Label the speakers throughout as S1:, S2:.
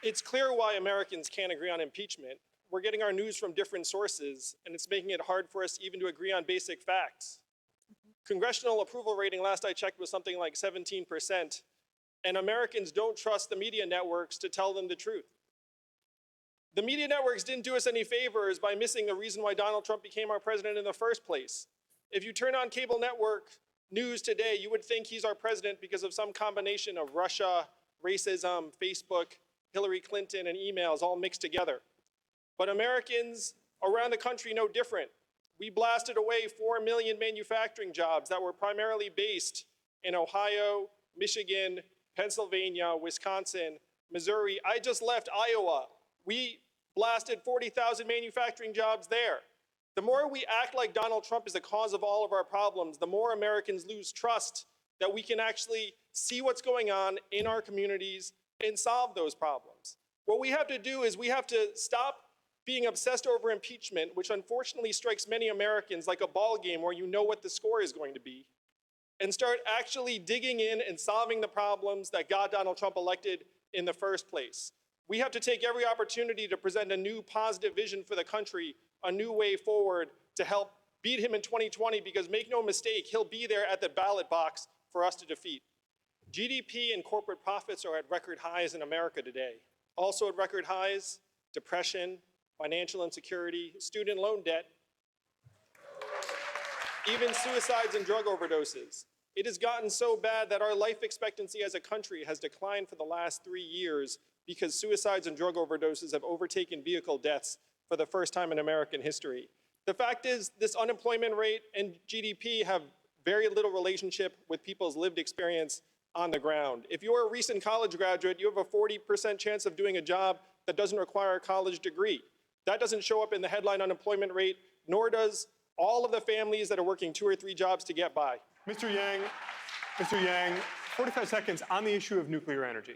S1: It's clear why Americans can't agree on impeachment. We're getting our news from different sources, and it's making it hard for us even to agree on basic facts. Congressional approval rating, last I checked, was something like 17%, and Americans don't trust the media networks to tell them the truth. The media networks didn't do us any favors by missing the reason why Donald Trump became our president in the first place. If you turn on cable network news today, you would think he's our president because of some combination of Russia, racism, Facebook, Hillary Clinton, and emails all mixed together. But Americans around the country know different. We blasted away 4 million manufacturing jobs that were primarily based in Ohio, Michigan, Pennsylvania, Wisconsin, Missouri. I just left Iowa. We blasted 40,000 manufacturing jobs there. The more we act like Donald Trump is the cause of all of our problems, the more Americans lose trust that we can actually see what's going on in our communities and solve those problems. What we have to do is we have to stop being obsessed over impeachment, which unfortunately strikes many Americans like a ball game where you know what the score is going to be, and start actually digging in and solving the problems that got Donald Trump elected in the first place. We have to take every opportunity to present a new positive vision for the country, a new way forward to help beat him in 2020, because make no mistake, he'll be there at the ballot box for us to defeat. GDP and corporate profits are at record highs in America today. Also at record highs, depression, financial insecurity, student loan debt, even suicides and drug overdoses. It has gotten so bad that our life expectancy as a country has declined for the last 3 years because suicides and drug overdoses have overtaken vehicle deaths for the first time in American history. The fact is, this unemployment rate and GDP have very little relationship with people's lived experience on the ground. If you're a recent college graduate, you have a 40% chance of doing a job that doesn't require a college degree. That doesn't show up in the headline unemployment rate, nor does all of the families that are working 2 or 3 jobs to get by.
S2: Mr. Yang, 45 seconds on the issue of nuclear energy.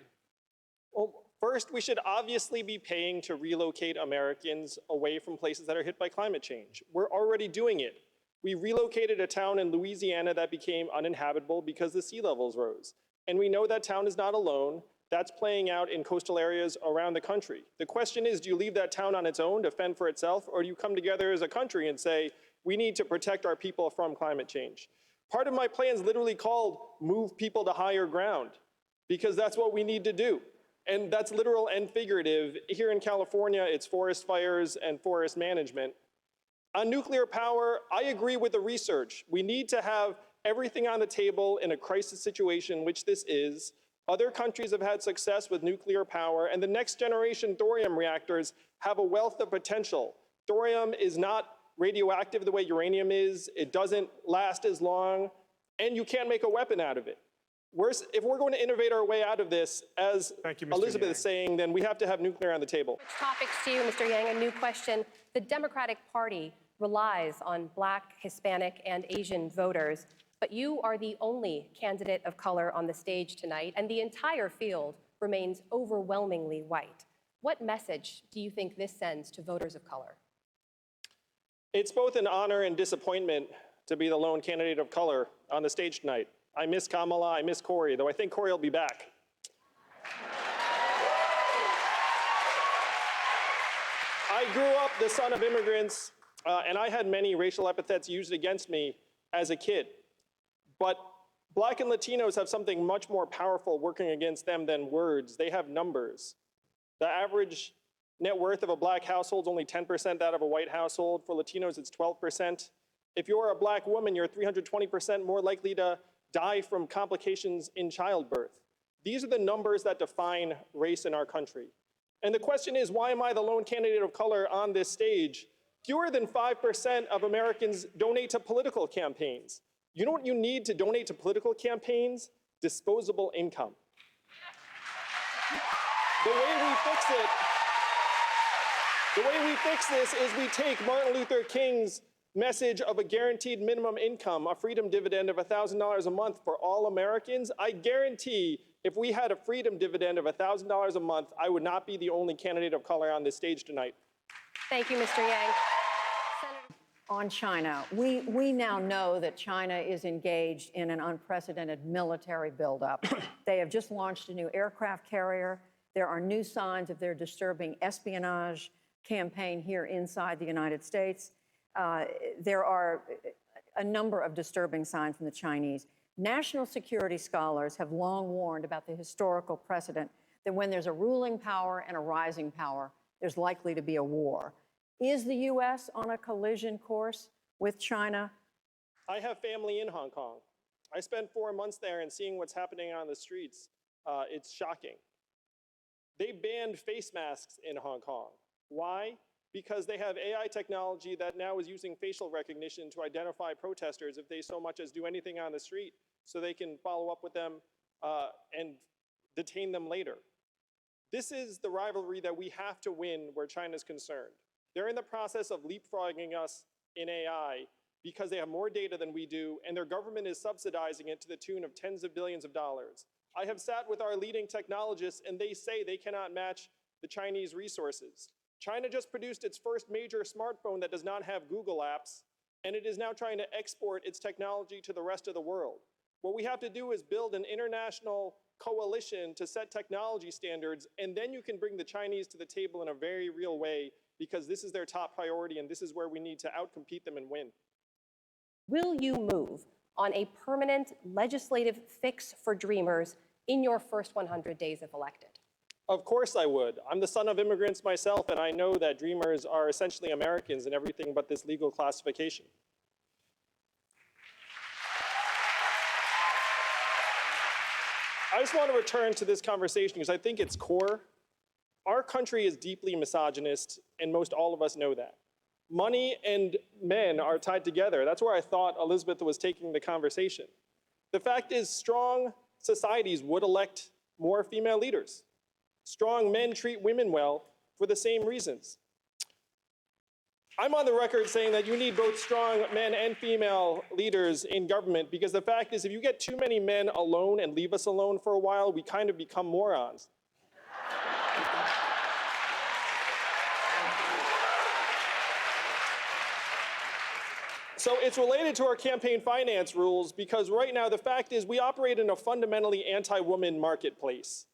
S1: Well, first, we should obviously be paying to relocate Americans away from places that are hit by climate change. We're already doing it. We relocated a town in Louisiana that became uninhabitable because the sea levels rose. And we know that town is not alone. That's playing out in coastal areas around the country. The question is, do you leave that town on its own to fend for itself, or do you come together as a country and say, we need to protect our people from climate change? Part of my plan is literally called Move People to Higher Ground, because that's what we need to do. And that's literal and figurative. Here in California, it's forest fires and forest management. On nuclear power, I agree with the research. We need to have everything on the table in a crisis situation, which this is. Other countries have had success with nuclear power, and the next generation thorium reactors have a wealth of potential. Thorium is not radioactive the way uranium is. It doesn't last as long, and you can't make a weapon out of it. If we're going to innovate our way out of this, as Elizabeth is saying, then we have to have nuclear on the table.
S3: Topics to you, Mr. Yang. A new question. The Democratic Party relies on Black, Hispanic, and Asian voters, but you are the only candidate of color on the stage tonight, and the entire field remains overwhelmingly white. What message do you think this sends to voters of color?
S1: It's both an honor and disappointment to be the lone candidate of color on the stage tonight. I miss Kamala, I miss Cory, though I think Cory will be back. I grew up the son of immigrants, and I had many racial epithets used against me as a kid. But Black and Latinos have something much more powerful working against them than words. They have numbers. The average net worth of a Black household is only 10% that of a white household. For Latinos, it's 12%. If you're a Black woman, you're 320% more likely to die from complications in childbirth. These are the numbers that define race in our country. And the question is, why am I the lone candidate of color on this stage? Fewer than 5% of Americans donate to political campaigns. You know what you need to donate to political campaigns? Disposable income. The way we fix this is we take Martin Luther King's message of a guaranteed minimum income, a freedom dividend of $1,000 a month for all Americans. I guarantee if we had a freedom dividend of $1,000 a month, I would not be the only candidate of color on this stage tonight.
S3: Thank you, Mr. Yang.
S4: On China, we now know that China is engaged in an unprecedented military buildup. They have just launched a new aircraft carrier. There are new signs of their disturbing espionage campaign here inside the United States. There are a number of disturbing signs from the Chinese. National security scholars have long warned about the historical precedent that when there's a ruling power and a rising power, there's likely to be a war. Is the U.S. on a collision course with China?
S1: I have family in Hong Kong. I spent 4 months there, and seeing what's happening on the streets, it's shocking. They banned face masks in Hong Kong. Why? Because they have AI technology that now is using facial recognition to identify protesters if they so much as do anything on the street, so they can follow up with them and detain them later. This is the rivalry that we have to win where China's concerned. They're in the process of leapfrogging us in AI because they have more data than we do, and their government is subsidizing it to the tune of tens of billions of dollars. I have sat with our leading technologists, and they say they cannot match the Chinese resources. China just produced its first major smartphone that does not have Google apps, and it is now trying to export its technology to the rest of the world. What we have to do is build an international coalition to set technology standards, and then you can bring the Chinese to the table in a very real way, because this is their top priority, and this is where we need to outcompete them and win.
S3: Will you move on a permanent legislative fix for Dreamers in your first 100 days if elected?
S1: Of course I would. I'm the son of immigrants myself, and I know that Dreamers are essentially Americans in everything but this legal classification. I just want to return to this conversation because I think it's core. Our country is deeply misogynist, and most all of us know that. Money and men are tied together. That's where I thought Elizabeth was taking the conversation. The fact is, strong societies would elect more female leaders. Strong men treat women well for the same reasons. I'm on the record saying that you need both strong men and female leaders in government, because the fact is, if you get too many men alone and leave us alone for a while, we kind of become morons. So it's related to our campaign finance rules, because right now the fact is we operate in a fundamentally anti-woman marketplace.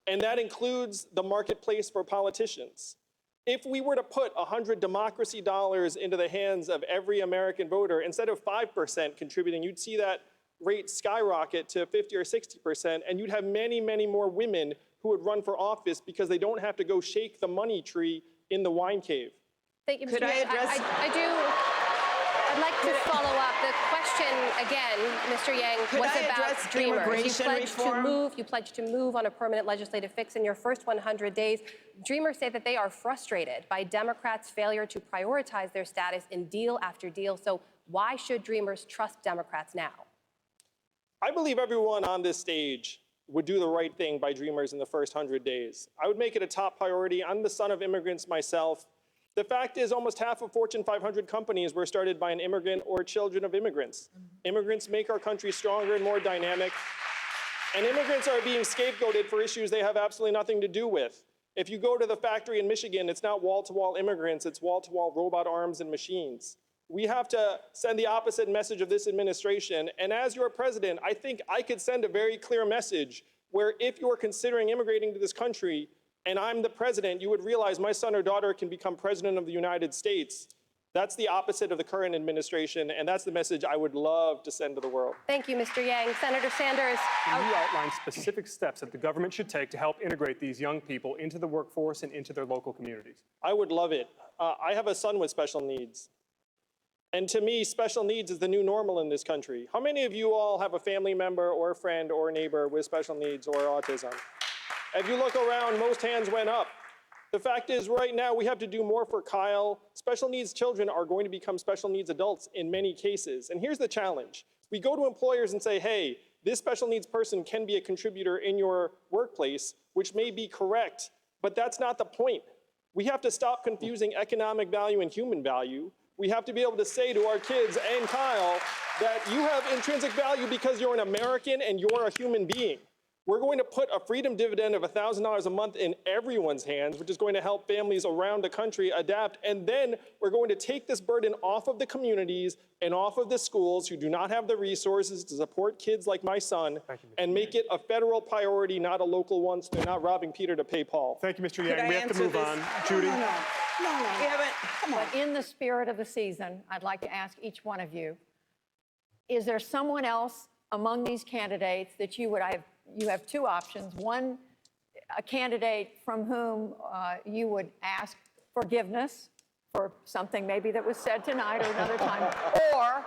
S1: And that includes the marketplace for politicians. If we were to put 100 democracy dollars into the hands of every American voter, instead of 5% contributing, you'd see that rate skyrocket to 50 or 60%, and you'd have many, many more women who would run for office because they don't have to go shake the money tree in the wine cave.
S3: Thank you, Mr.
S5: Could I address-
S3: I'd like to follow up. The question again, Mr. Yang,
S5: Could
S3: was
S5: I
S3: about
S5: address
S3: Dreamers.
S5: immigration reform?
S3: You pledged to move on a permanent legislative fix in your first 100 days. Dreamers say that they are frustrated by Democrats' failure to prioritize their status in deal after deal. So why should Dreamers trust Democrats now?
S1: I believe everyone on this stage would do the right thing by Dreamers in the first 100 days. I would make it a top priority. I'm the son of immigrants myself. The fact is, almost half of Fortune 500 companies were started by an immigrant or children of immigrants. Immigrants make our country stronger and more dynamic. And immigrants are being scapegoated for issues they have absolutely nothing to do with. If you go to the factory in Michigan, it's not wall-to-wall immigrants, it's wall-to-wall robot arms and machines. We have to send the opposite message of this administration. And as your president, I think I could send a very clear message where if you're considering immigrating to this country, and I'm the president, you would realize my son or daughter can become president of the United States. That's the opposite of the current administration, and that's the message I would love to send to the world.
S3: Thank you, Mr. Yang. Senator Sanders.
S2: Can you outline specific steps that the government should take to help integrate these young people into the workforce and into their local communities?
S1: I would love it. I have a son with special needs. And to me, special needs is the new normal in this country. How many of you all have a family member or a friend or a neighbor with special needs or autism? If you look around, most hands went up. The fact is, right now, we have to do more for Kyle. Special needs children are going to become special needs adults in many cases. And here's the challenge. We go to employers and say, hey, this special needs person can be a contributor in your workplace, which may be correct, but that's not the point. We have to stop confusing economic value and human value. We have to be able to say to our kids and Kyle that you have intrinsic value because you're an American and you're a human being. We're going to put a freedom dividend of $1,000 a month in everyone's hands, which is going to help families around the country adapt. And then we're going to take this burden off of the communities and off of the schools who do not have the resources to support kids like my son and make it a federal priority, not a local one, so they're not robbing Peter to pay Paul.
S2: Thank you, Mr.
S5: Could
S2: Yang.
S5: I
S2: We have to
S5: answer
S2: move
S5: this?
S2: on. Judy?
S5: No. We haven't, come on.
S4: But in the spirit of the season, I'd like to ask each one of you, is there someone else among these candidates that you have two options. One, a candidate from whom you would ask forgiveness for something maybe that was said tonight or another time, or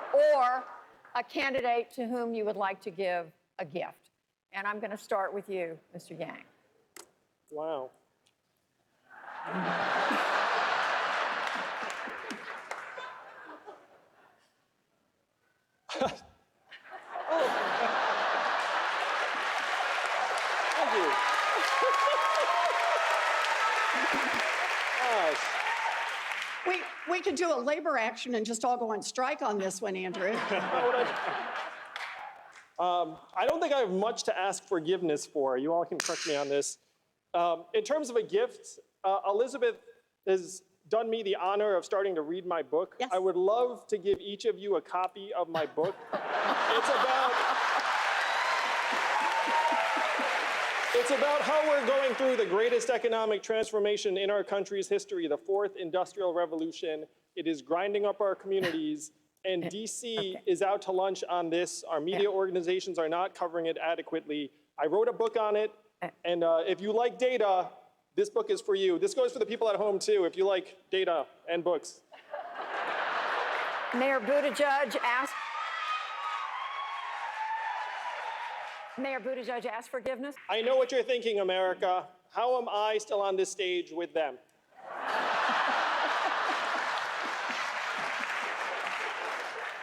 S4: a candidate to whom you would like to give a gift. And I'm going to start with you, Mr. Yang.
S1: Wow. Thank you. Gosh.
S6: We could do a labor action and just all go on strike on this one, Andrew.
S1: I don't think I have much to ask forgiveness for. You all can correct me on this. In terms of a gift, Elizabeth has done me the honor of starting to read my book.
S6: Yes.
S1: I would love to give each of you a copy of my book. It's about how we're going through the greatest economic transformation in our country's history, the fourth industrial revolution. It is grinding up our communities, and DC is out to lunch on this. Our media organizations are not covering it adequately. I wrote a book on it, and if you like data, this book is for you. This goes for the people at home too, if you like data and books.
S4: Mayor Buttigieg asked forgiveness.
S1: I know what you're thinking, America. How am I still on this stage with them?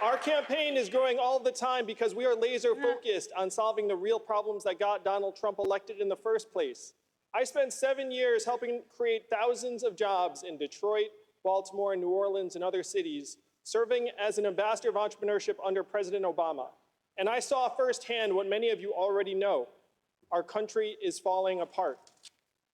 S1: Our campaign is growing all the time because we are laser focused on solving the real problems that got Donald Trump elected in the first place. I spent 7 years helping create thousands of jobs in Detroit, Baltimore, New Orleans, and other cities, serving as an ambassador of entrepreneurship under President Obama. And I saw firsthand what many of you already know. Our country is falling apart.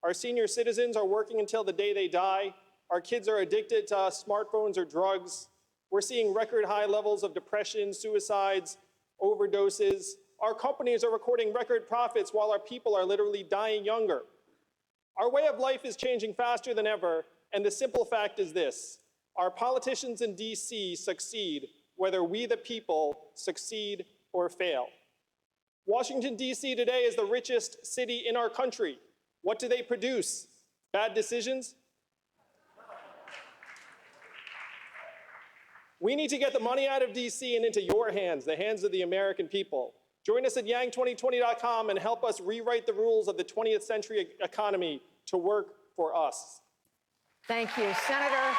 S1: Our senior citizens are working until the day they die. Our kids are addicted to smartphones or drugs. We're seeing record high levels of depression, suicides, overdoses. Our companies are recording record profits while our people are literally dying younger. Our way of life is changing faster than ever, and the simple fact is this: our politicians in DC succeed whether we, the people, succeed or fail. Washington, D.C. today is the richest city in our country. What do they produce? Bad decisions? We need to get the money out of D.C. and into your hands, the hands of the American people. Join us at yang2020.com and help us rewrite the rules of the 20th century economy to work for us.
S4: Thank you, Senator.